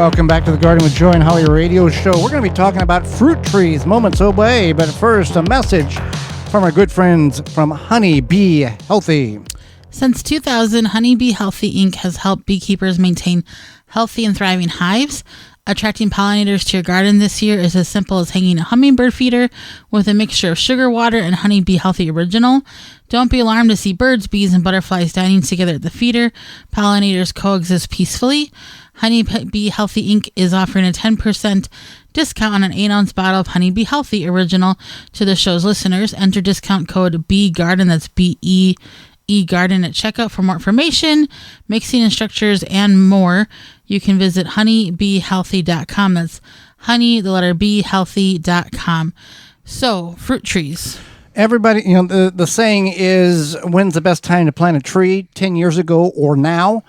welcome back to the Garden with Joy and Holly radio show. We're going to be talking about fruit trees moments away, but first, a message from our good friends from Honey Bee Healthy. Since 2000, Honey Bee Healthy Inc. has helped beekeepers maintain healthy and thriving hives. Attracting pollinators to your garden this year is as simple as hanging a hummingbird feeder with a mixture of sugar water and Honey Bee Healthy Original. Don't be alarmed to see birds, bees, and butterflies dining together at the feeder. Pollinators coexist peacefully. Honey Bee Healthy Inc. is offering a 10% discount on an 8-ounce bottle of Honey Bee Healthy Original to the show's listeners. Enter discount code BEGARDEN, that's B-E-E Garden at checkout. For more information, mixing instructors, and more, you can visit honeybeehealthy.com. That's honey, the letter B, healthy.com. So, fruit trees. Everybody, the saying is, when's the best time to plant a tree? 10 years ago or now?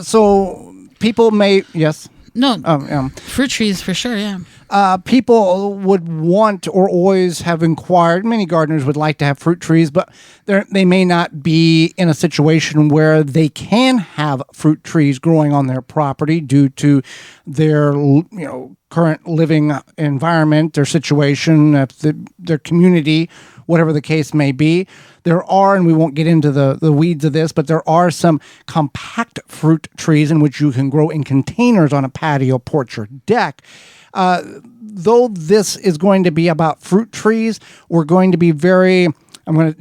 So people may, yes? No, fruit trees for sure, yeah. People would want or always have inquired, many gardeners would like to have fruit trees, but they may not be in a situation where they can have fruit trees growing on their property due to their current living environment, their situation, their community, whatever the case may be. There are, and we won't get into the weeds of this, but there are some compact fruit trees in which you can grow in containers on a patio, porch, or deck. Though this is going to be about fruit trees, we're going to be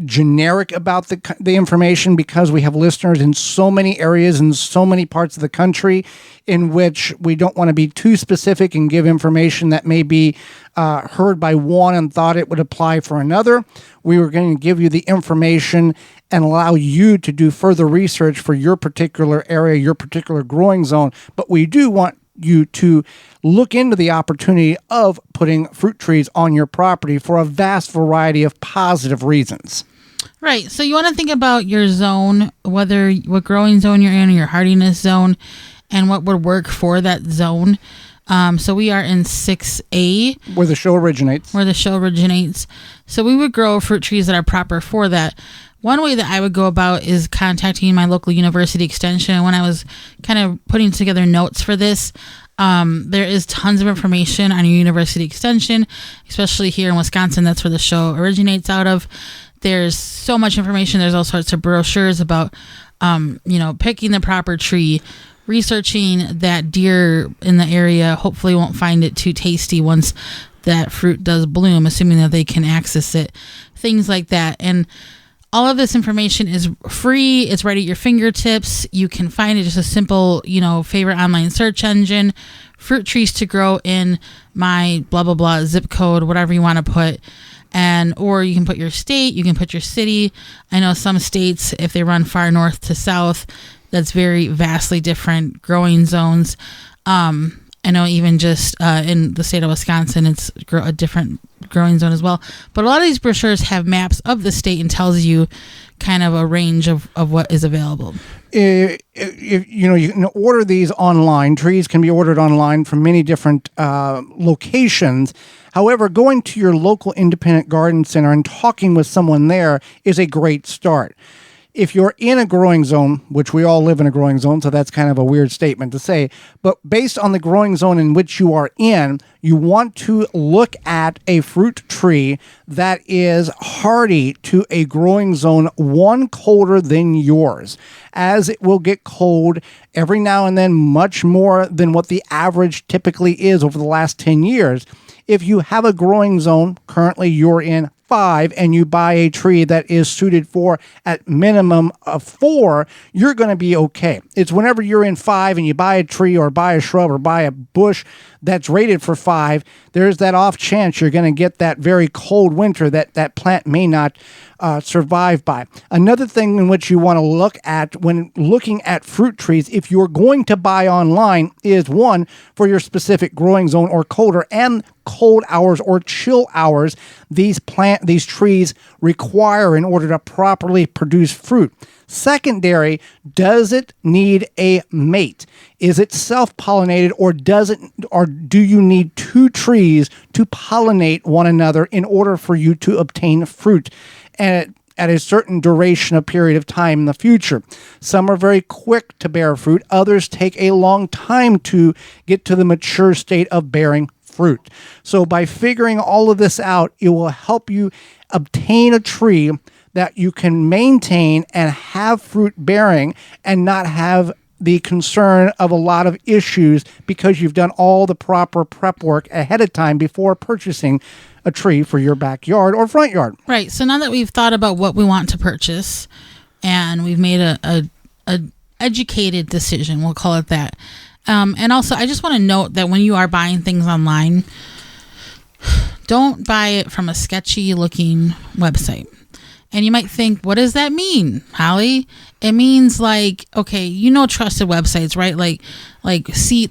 generic about the information because we have listeners in so many areas and so many parts of the country in which we don't want to be too specific and give information that may be heard by one and thought it would apply for another. We were going to give you the information and allow you to do further research for your particular area, your particular growing zone. But we do want you to look into the opportunity of putting fruit trees on your property for a vast variety of positive reasons. Right. So you want to think about your zone, what growing zone you're in, or your hardiness zone, and what would work for that zone. So we are in 6A. Where the show originates. So we would grow fruit trees that are proper for that. One way that I would go about is contacting my local university extension. When I was kind of putting together notes for this, there is tons of information on your university extension, especially here in Wisconsin. That's where the show originates out of. There's so much information. There's all sorts of brochures about, picking the proper tree, researching that deer in the area hopefully won't find it too tasty once that fruit does bloom, assuming that they can access it, things like that. And all of this information is free. It's right at your fingertips. You can find it just a simple, favorite online search engine, fruit trees to grow in my blah, blah, blah, zip code, whatever you want to put. Or you can put your state, you can put your city. I know some states, if they run far north to south, that's very vastly different growing zones. I know even just in the state of Wisconsin, it's a different growing zone as well. But a lot of these brochures have maps of the state and tells you kind of a range of what is available. You can order these online. Trees can be ordered online from many different locations. However, going to your local independent garden center and talking with someone there is a great start. If you're in a growing zone, which we all live in a growing zone, so that's kind of a weird statement to say, but based on the growing zone in which you are in, you want to look at a fruit tree that is hardy to a growing zone one colder than yours, as it will get cold every now and then, much more than what the average typically is over the last 10 years. If you have a growing zone, currently you're in 5, and you buy a tree that is suited for at minimum of 4, you're going to be okay. It's whenever you're in 5 and you buy a tree or buy a shrub or buy a bush that's rated for 5, there's that off chance you're going to get that very cold winter that plant may not survive by. Another thing in which you want to look at when looking at fruit trees, if you're going to buy online, is one, for your specific growing zone or colder and cold hours or chill hours these trees require in order to properly produce fruit. Secondary, does it need a mate? Is it self-pollinated, or do you need 2 trees to pollinate one another in order for you to obtain fruit? And at a certain duration of period of time in the future. Some are very quick to bear fruit. Others take a long time to get to the mature state of bearing fruit. So by figuring all of this out, it will help you obtain a tree that you can maintain and have fruit bearing and not have the concern of a lot of issues because you've done all the proper prep work ahead of time before purchasing a tree for your backyard or front yard. Right. So now that we've thought about what we want to purchase and we've made a educated decision, we'll call it that. And also, I just want to note that when you are buying things online, don't buy it from a sketchy looking website. And you might think, what does that mean, Holly? It means okay, trusted websites, right? Like seed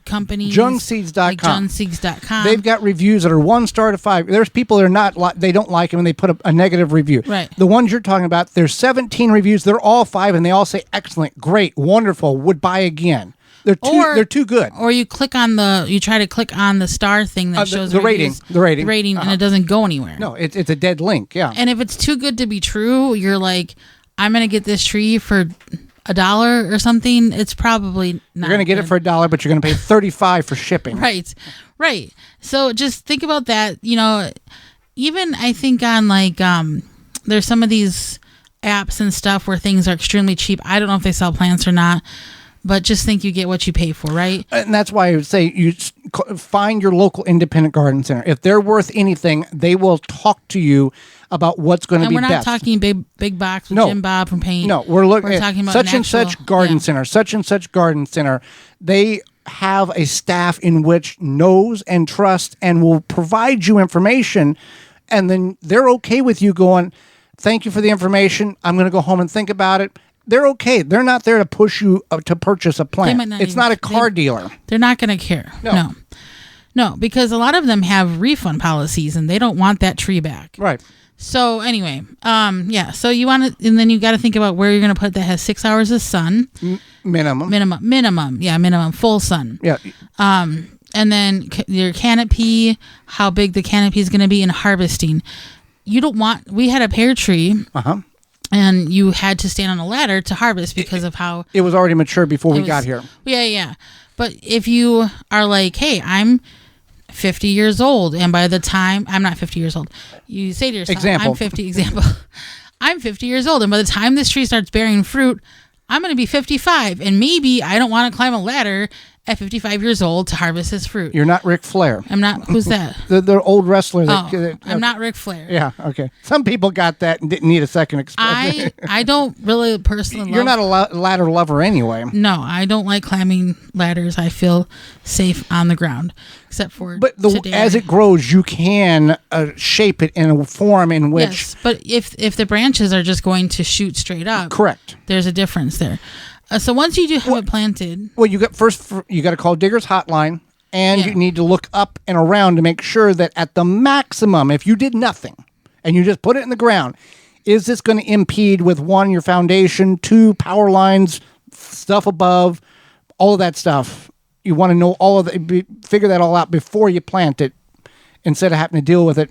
companies. Jungseeds.com. Like Jungseeds.com. They've got reviews that are 1 star to 5. There's people that are not they don't like them and they put a negative review. Right. The ones you're talking about, there's 17 reviews. They're all 5 and they all say excellent, great, wonderful, would buy again. They're too good. Or you try to click on the star thing that shows the rating, and it doesn't go anywhere. No, it's a dead link. Yeah. And if it's too good to be true, you're like, I'm gonna get this tree for $1 or something. It's probably not. You're gonna get it for $1, but you're gonna pay $35 for shipping. Right. So just think about that. Even I think on there's some of these apps and stuff where things are extremely cheap. I don't know if they sell plants or not. But just think you get what you pay for, right? And that's why I would say you find your local independent garden center. If they're worth anything, they will talk to you about what's going to be best. And we're not talking big box with Jim Bob from Paint. No, we're talking about such and such garden center, such and such garden center. They have a staff in which knows and trusts and will provide you information, and then they're okay with you going, thank you for the information. I'm going to go home and think about it. They're okay. They're not there to push you to purchase a plant. It's not a car dealer. They're not going to care. No, because a lot of them have refund policies and they don't want that tree back. Right. So anyway, so you want to, and then you got to think about where you're going to put that has 6 hours of sun. Minimum full sun. Yeah. And then your canopy, how big the canopy is going to be, and harvesting. We had a pear tree. And you had to stand on a ladder to harvest because of how... It was already mature before we got here. Yeah. But if you are like, hey, I'm 50 years old, and by the time... I'm not 50 years old. You say to yourself, I'm 50 years old, and by the time this tree starts bearing fruit, I'm going to be 55, and maybe I don't want to climb a ladder at 55 years old to harvest his fruit. You're not Ric Flair. I'm not. Who's that? the old wrestler. I'm not Ric Flair. Yeah, okay. Some people got that and didn't need a second expression. I don't really personally You're not a ladder lover anyway. No, I don't like climbing ladders. I feel safe on the ground, except for today. As it grows, you can shape it in a form in which... Yes, but if the branches are just going to shoot straight up... Correct. There's a difference there. So once you do have it planted... Well, you got to call Digger's Hotline, and you need to look up and around to make sure that at the maximum, if you did nothing, and you just put it in the ground, is this going to impede with, 1, your foundation, 2, power lines, stuff above, all of that stuff. You want to know all of that, figure that all out before you plant it, instead of having to deal with it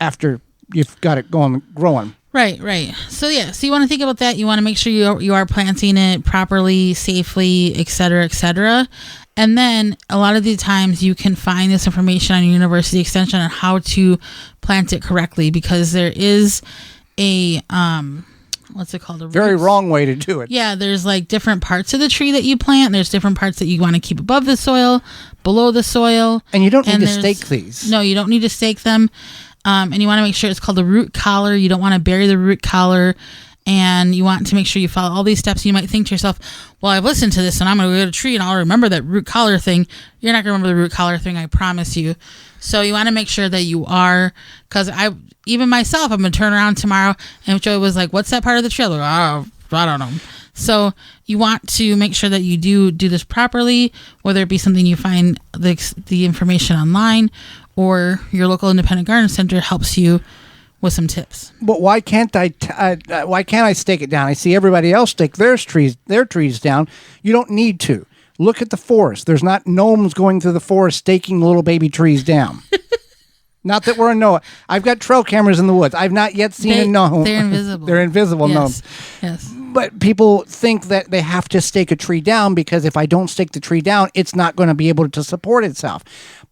after you've got it growing. Right. So you want to think about that. You want to make sure you are planting it properly, safely, et cetera. And then a lot of the times you can find this information on your university extension on how to plant it correctly, because there is a what's it called? A very wrong way to do it. Yeah, there's different parts of the tree that you plant. There's different parts that you want to keep above the soil, below the soil. And you don't need to stake these. No, you don't need to stake them. And you want to make sure it's called the root collar. You don't want to bury the root collar. And you want to make sure you follow all these steps. You might think to yourself, well, I've listened to this and I'm going to go to a tree and I'll remember that root collar thing. You're not going to remember the root collar thing, I promise you. So you want to make sure that you are, because even myself, I'm going to turn around tomorrow and Joey was like, what's that part of the tree? I don't know. So you want to make sure that you do this properly, whether it be something you find the information online, or your local independent garden center helps you with some tips. But why can't I stake it down? I see everybody else stake their trees down. You don't need to. Look at the forest. There's not gnomes going through the forest staking little baby trees down. Not that we're a Noah. I've got trail cameras in the woods. I've not yet seen a gnome. They're invisible. They're invisible gnomes. Yes. But people think that they have to stake a tree down because if I don't stake the tree down, it's not going to be able to support itself.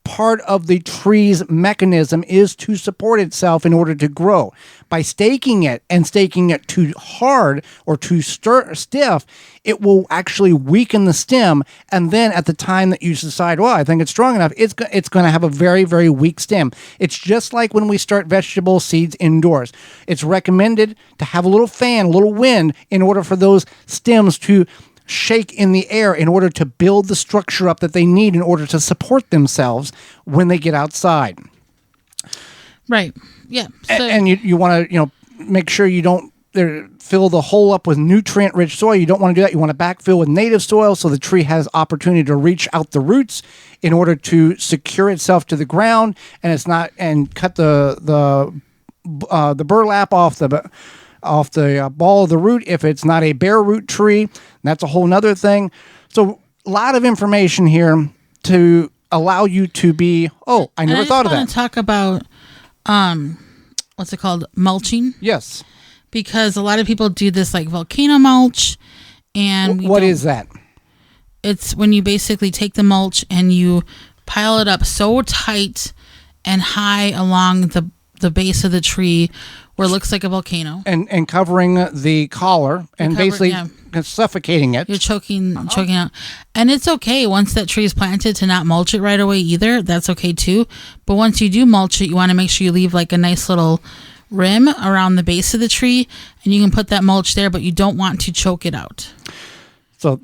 Part of the tree's mechanism is to support itself in order to grow. By staking it and staking it too hard or too stiff, it will actually weaken the stem. And then at the time that you decide, well, I think it's strong enough, it's going to have a very, very weak stem. It's just like when we start vegetable seeds indoors. It's recommended to have a little fan, a little wind in order for those stems to shake in the air in order to build the structure up that they need in order to support themselves when they get outside. Right. Yeah. So, and you want to make sure you don't fill the hole up with nutrient-rich soil. You don't want to do that. You want to backfill with native soil so the tree has opportunity to reach out the roots in order to secure itself to the ground, and cut the burlap off the ball of the root if it's not a bare root tree. That's a whole nother thing. So a lot of information here to allow you to be, I never thought of that. I want to talk about, what's it called? Mulching. Yes. Because a lot of people do this like volcano mulch. And what is that? It's when you basically take the mulch and you pile it up so tight and high along the base of the tree where it looks like a volcano. And covering the collar and basically suffocating it. You're choking out. And it's okay once that tree is planted to not mulch it right away either. That's okay too. But once you do mulch it, you want to make sure you leave like a nice little rim around the base of the tree. And you can put that mulch there, but you don't want to choke it out. So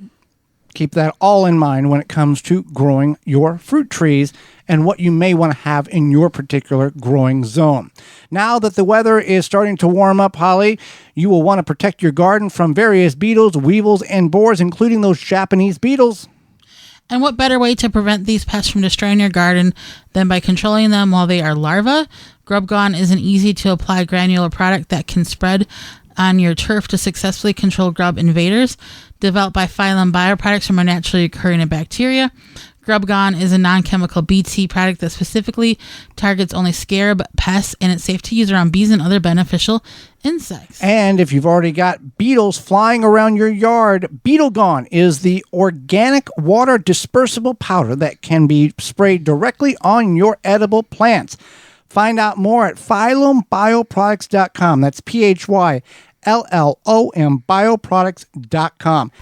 keep that all in mind when it comes to growing your fruit trees and what you may want to have in your particular growing zone. Now that the weather is starting to warm up, Holly, you will want to protect your garden from various beetles, weevils, and borers, including those Japanese beetles. And what better way to prevent these pests from destroying your garden than by controlling them while they are larvae? Grub Gone is an easy-to-apply granular product that can spread on your turf to successfully control grub invaders. Developed by Phylum Bioproducts from a naturally occurring bacteria, Grub Gone is a non-chemical BT product that specifically targets only scarab pests, and it's safe to use around bees and other beneficial insects. And if you've already got beetles flying around your yard, Beetle Gone is the organic water dispersible powder that can be sprayed directly on your edible plants. Find out more at phyllumbioproducts.com. That's PHYLLOM bioproducts.com.